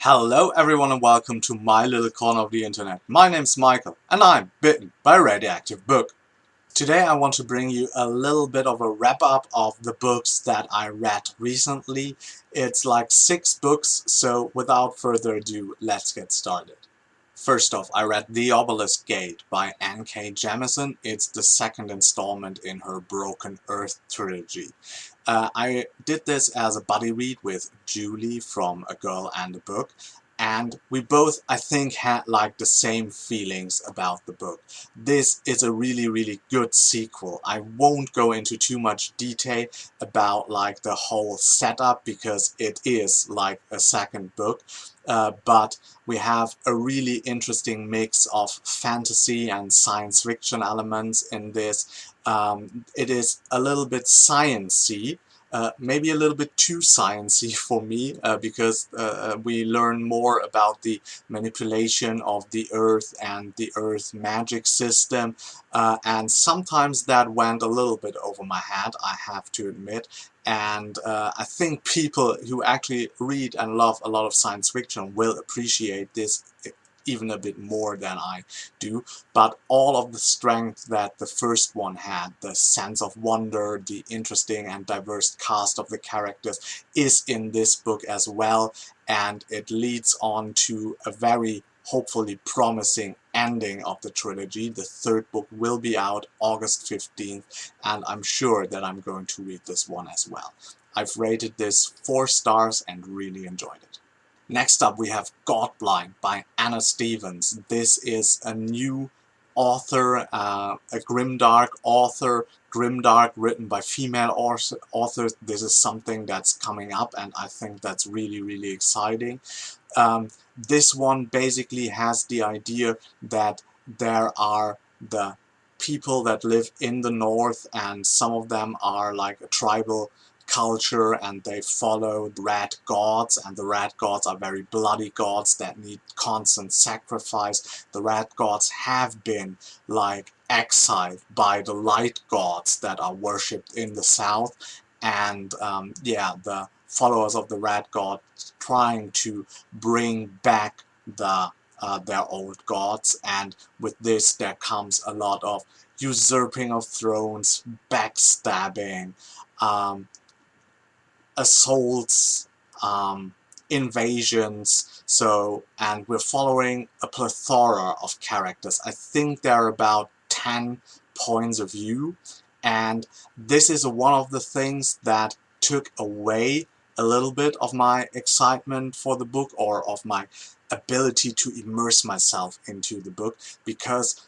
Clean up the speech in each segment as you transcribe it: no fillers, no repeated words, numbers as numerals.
Hello everyone and welcome to my little corner of the internet. My name's Michael and I'm bitten by a radioactive book. Today I want to bring you a little bit of a wrap up of the books that I read recently. It's like 6 books, so without further ado, let's get started. First off, I read The Obelisk Gate by N.K. Jemisin. It's the second installment in her Broken Earth trilogy. I did this as a buddy read with Julie from A Girl and a Book, and we both, I think, had like the same feelings about the book. This is a really good sequel. I won't go into too much detail about like the whole setup because it is like a second book, but we have a really interesting mix of fantasy and science fiction elements in this. It is a little bit science-y, maybe a little bit too sciencey for me, because we learn more about the manipulation of the Earth and the Earth magic system, and sometimes that went a little bit over my head, I have to admit. And I think people who actually read and love a lot of science fiction will appreciate this even a bit more than I do, but all of the strength that the first one had, the sense of wonder, the interesting and diverse cast of the characters, is in this book as well, and it leads on to a very hopefully promising ending of the trilogy. The third book will be out August 15th, and I'm sure that I'm going to read this one as well. I've rated this 4 stars and really enjoyed it. Next up we have Godblind by Anna Stevens. This is a new author, a grimdark author, grimdark written by female authors. This is something that's coming up and I think that's really exciting. This one basically has the idea that there are the people that live in the north, and some of them are like a tribal culture and they follow the red gods, and the red gods are very bloody gods that need constant sacrifice. The red gods have been like exiled by the light gods that are worshipped in the south, and yeah, the followers of the red god trying to bring back their old gods, and with this there comes a lot of usurping of thrones, backstabbing, assaults, invasions. So, and we're following a plethora of characters. I think there are about 10 points of view, and this is one of the things that took away a little bit of my excitement for the book, or of my ability to immerse myself into the book, because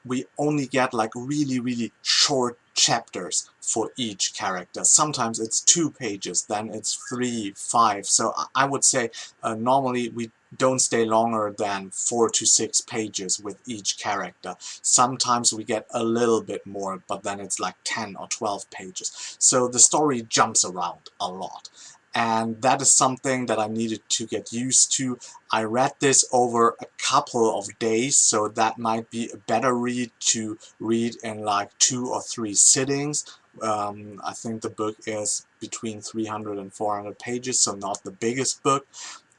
we only get like really short chapters for each character. Sometimes it's 2 pages, then it's 3, 5. So I would say normally we don't stay longer than 4 to 6 pages with each character. Sometimes we get a little bit more, but then it's like 10 or 12 pages. So the story jumps around a lot. And that is something that I needed to get used to. I read this over a couple of days, so that might be a better read to read in like 2 or 3 sittings. I think the book is between 300 and 400 pages, so not the biggest book.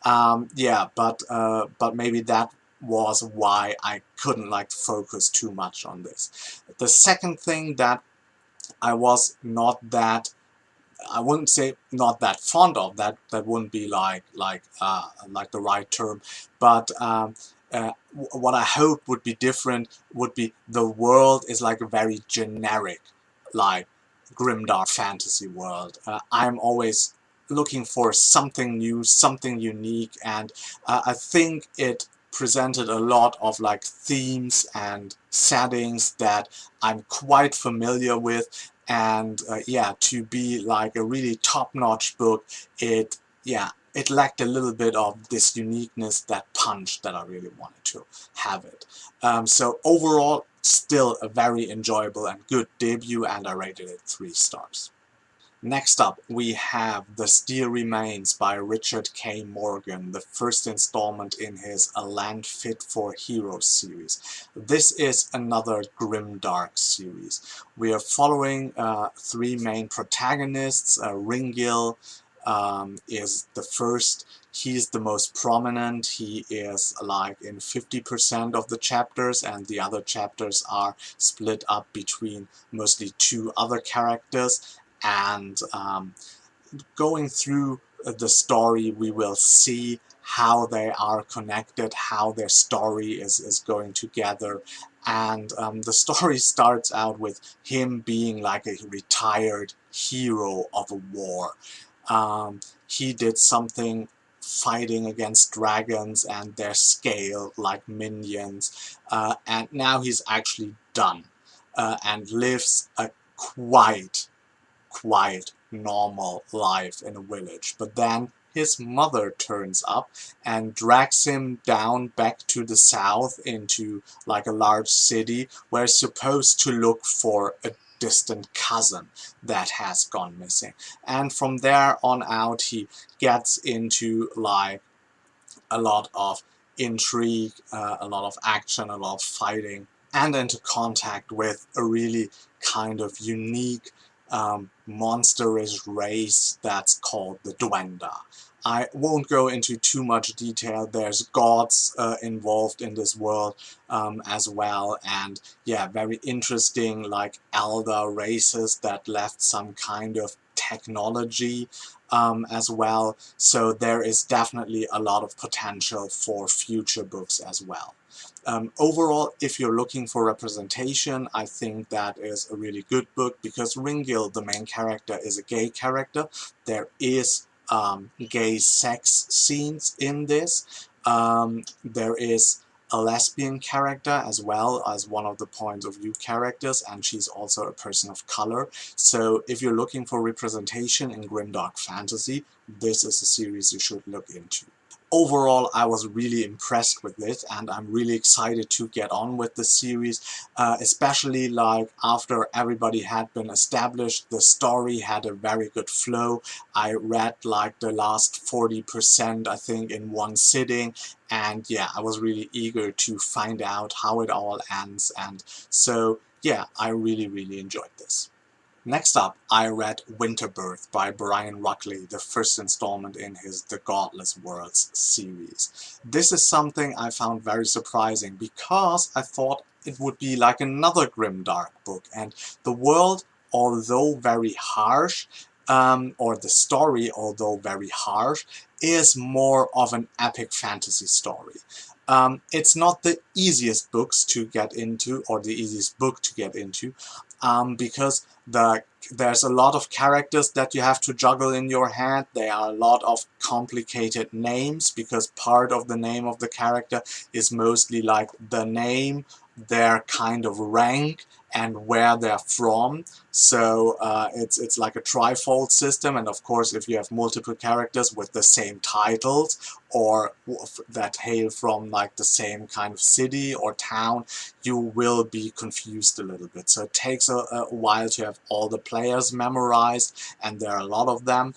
Yeah, but maybe that was why I couldn't like focus too much on this. The second thing that I was not that, I wouldn't say not that fond of, that wouldn't be like the right term, but what I hope would be different would be the world is like a very generic, like grimdark fantasy world. I'm always looking for something new, something unique, and I think it presented a lot of like themes and settings that I'm quite familiar with. And yeah, to be like a really top-notch book, it lacked a little bit of this uniqueness, that punch that I really wanted to have it. So overall, still a very enjoyable and good debut, and I rated it 3 stars. Next up, we have The Steel Remains by Richard K. Morgan, the first installment in his A Land Fit for Heroes series. This is another grimdark series. We are following 3 main protagonists. Ringil is the first. he's the most prominent. He is like in 50% of the chapters, and the other chapters are split up between mostly two other characters. And going through the story, we will see how they are connected, how their story is going together. And the story starts out with him being like a retired hero of a war. He did something fighting against dragons and their scale like minions, and now he's actually done, and lives a quiet normal life in a village. But then his mother turns up and drags him down back to the south into like a large city where he's supposed to look for a distant cousin that has gone missing. And from there on out he gets into like a lot of intrigue, a lot of action, a lot of fighting, and into contact with a really kind of unique monstrous race that's called the Duenda. I won't go into too much detail. There's gods involved in this world as well, and yeah, very interesting like elder races that left some kind of technology as well. So there is definitely a lot of potential for future books as well. Overall, if you're looking for representation, I think that is a really good book, because Ringil, the main character, is a gay character. There is gay sex scenes in this. There is a lesbian character as well as one of the point of view characters, and she's also a person of color. So if you're looking for representation in grimdark fantasy, this is a series you should look into. Overall, I was really impressed with it, and I'm really excited to get on with the series, especially like after everybody had been established, the story had a very good flow. I read like the last 40%, I think, in one sitting, and yeah, I was really eager to find out how it all ends, and so yeah, I really enjoyed this. Next up, I read Winterbirth by Brian Ruckley, the first installment in his The Godless Worlds series. This is something I found very surprising, because I thought it would be like another grimdark book, and the world, although very harsh, or the story, although very harsh, is more of an epic fantasy story. It's not the easiest books to get into, or the easiest book to get into, because there's a lot of characters that you have to juggle in your head. There are a lot of complicated names, because part of the name of the character is mostly like the name, their kind of rank, and where they're from. So it's like a trifold system, and of course if you have multiple characters with the same titles, or that hail from like the same kind of city or town, you will be confused a little bit. So it takes a while to have all the players memorized, and there are a lot of them.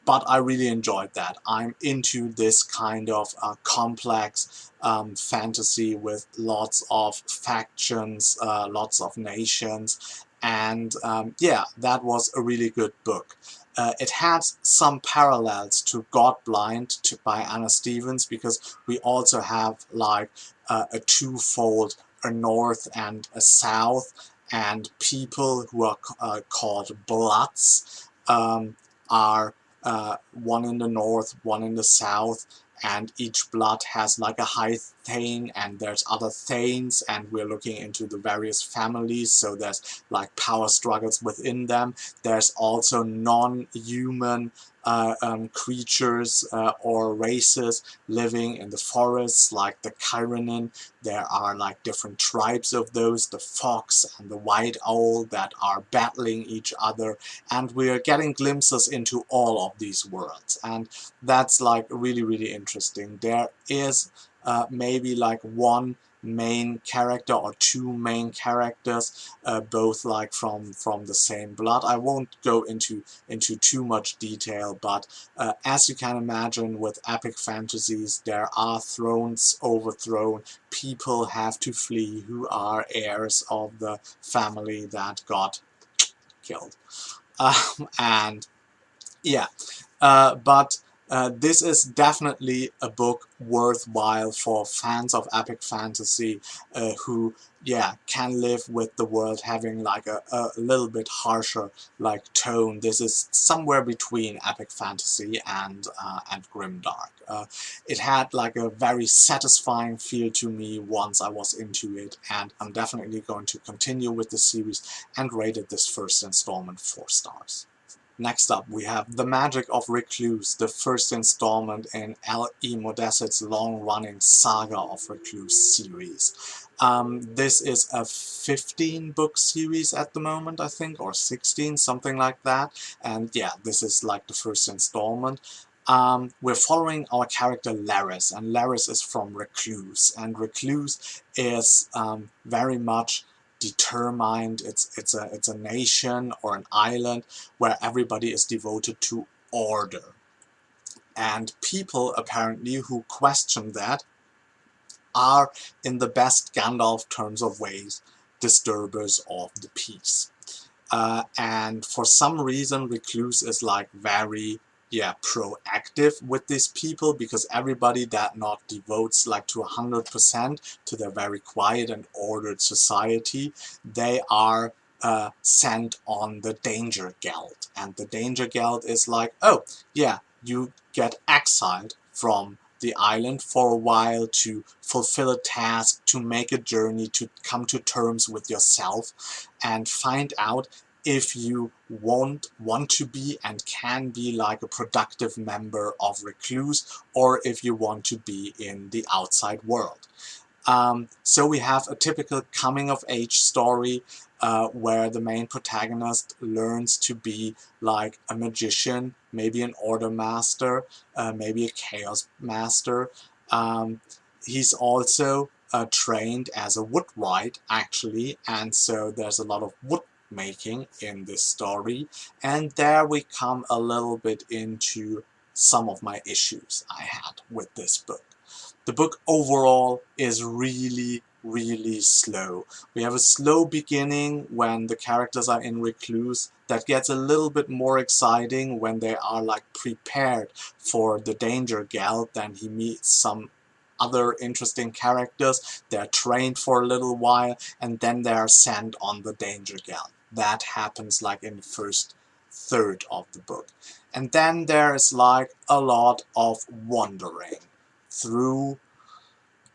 But I really enjoyed that. I'm into this kind of complex fantasy with lots of factions, lots of nations, and yeah, that was a really good book. It has some parallels to Godblind by Anna Stevens, because we also have like a twofold, a north and a south, and people who are called Bloods are one in the north, one in the south, and each blood has like a high thane, and there's other thanes, and we're looking into the various families, so there's like power struggles within them. There's also non-human creatures or races living in the forests, like the Kyrenin. There are like different tribes of those, the fox and the white owl, that are battling each other, and we're getting glimpses into all of these worlds, and that's like really interesting. There is maybe like one main character or two main characters, both like from the same blood. I won't go into too much detail, but as you can imagine, with epic fantasies, there are thrones overthrown, people have to flee who are heirs of the family that got killed, and yeah, but This is definitely a book worthwhile for fans of epic fantasy who, yeah, can live with the world having like a little bit harsher like tone. This is somewhere between epic fantasy and grimdark. It had like a very satisfying feel to me once I was into it, and I'm definitely going to continue with the series and rated this first installment 4 stars. Next up, we have The Magic of Recluce, the first installment in L.E. Modesset's long-running Saga of Recluce series. This is a 15-book series at the moment, I think, or 16, something like that. And yeah, this is like the first installment. We're following our character Laris, and Laris is from Recluce, and Recluce is very much determined. It's a nation or an island where everybody is devoted to order, and people apparently who question that are, in the best Gandalf terms of ways, disturbers of the peace. And for some reason Recluce is like very, yeah, proactive with these people, because everybody that not devotes like to 100% to their very quiet and ordered society, they are sent on the Danger Geld. And the Danger Geld is like, oh yeah, you get exiled from the island for a while to fulfill a task, to make a journey, to come to terms with yourself and find out if you want to be and can be like a productive member of Recluce, or if you want to be in the outside world. So we have a typical coming-of-age story where the main protagonist learns to be like a magician, maybe an order master, maybe a chaos master. He's also trained as a woodwright, actually, and so there's a lot of wood making in this story, and there we come a little bit into some of my issues I had with this book. The book overall is really slow. We have a slow beginning when the characters are in Recluce that gets a little bit more exciting when they are like prepared for the Danger Geld. Then he meets some other interesting characters, they're trained for a little while, and then they are sent on the Danger Geld. That happens like in the first third of the book. And then there's like a lot of wandering through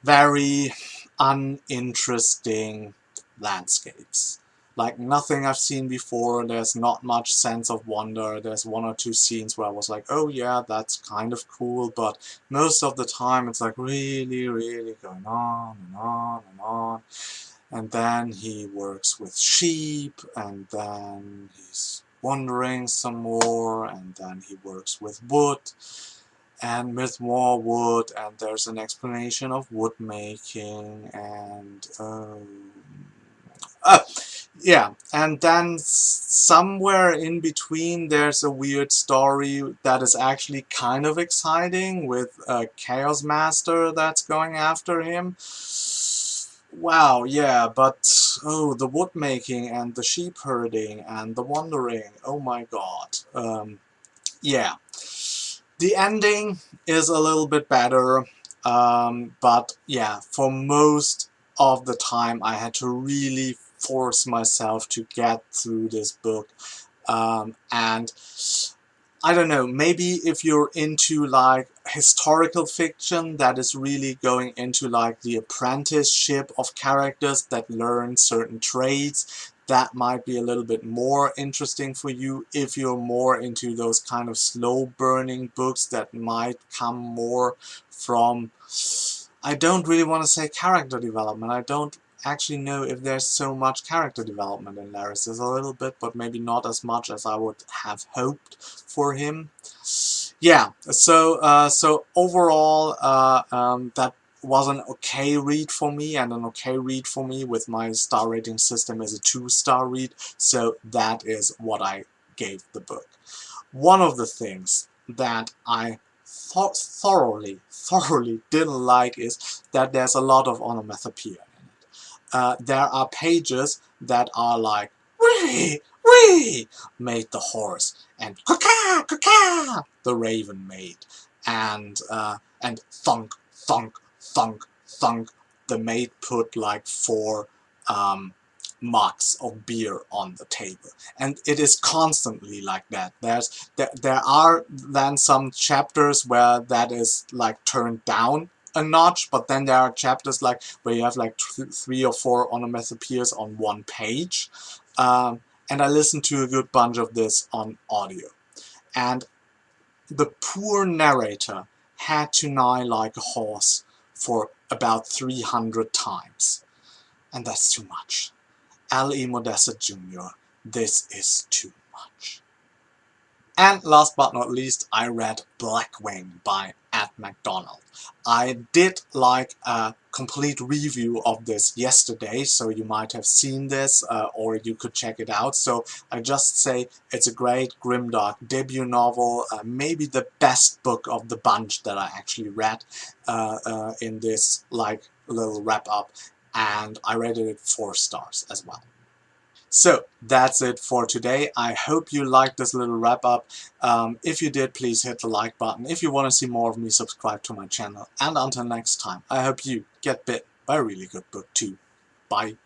very uninteresting landscapes. Like nothing I've seen before. There's not much sense of wonder. There's 1 or 2 scenes where I was like, oh yeah, that's kind of cool, but most of the time it's like really going on and on and on. And then he works with sheep, and then he's wandering some more, and then he works with wood, and with more wood, and there's an explanation of wood making, and yeah, and then somewhere in between there's a weird story that is actually kind of exciting with a Chaos Master that's going after him. Wow, yeah, but oh, the wood making and the sheep herding and the wandering, oh my god. Yeah. The ending is a little bit better, but yeah, for most of the time I had to really force myself to get through this book, and I don't know, maybe if you're into like historical fiction that is really going into like the apprenticeship of characters that learn certain trades, that might be a little bit more interesting for you. If you're more into those kind of slow burning books that might come more from, I don't really want to say character development. I don't actually know if there's so much character development in Laris. There's a little bit, but maybe not as much as I would have hoped for him. Yeah, so overall, that was an okay read for me, and an okay read for me with my star rating system is a 2-star read, so that is what I gave the book. One of the things that I thoroughly didn't like is that there's a lot of onomatopoeia in it. There are pages that are like, wee, made the horse, and caw-caw, the raven made. and thunk, thunk, thunk, thunk. The maid put like 4 mugs of beer on the table, and it is constantly like that. There are then some chapters where that is like turned down a notch, but then there are chapters like where you have like 3 or 4 onomatopoeias on one page, and I listened to a good bunch of this on audio, and the poor narrator had to neigh like a horse for about 300 times, and that's too much. L.E. Modessa Jr., this is too much. And last but not least, I read Blackwing by Ed McDonald. I did like a complete review of this yesterday, so you might have seen this, or you could check it out. So I just say it's a great grimdark debut novel, maybe the best book of the bunch that I actually read in this like little wrap-up, and I rated it 4 stars as well. So that's it for today. I hope you liked this little wrap up. If you did, please hit the like button. If you want to see more of me, subscribe to my channel. And until next time, I hope you get bit by a really good book too. Bye.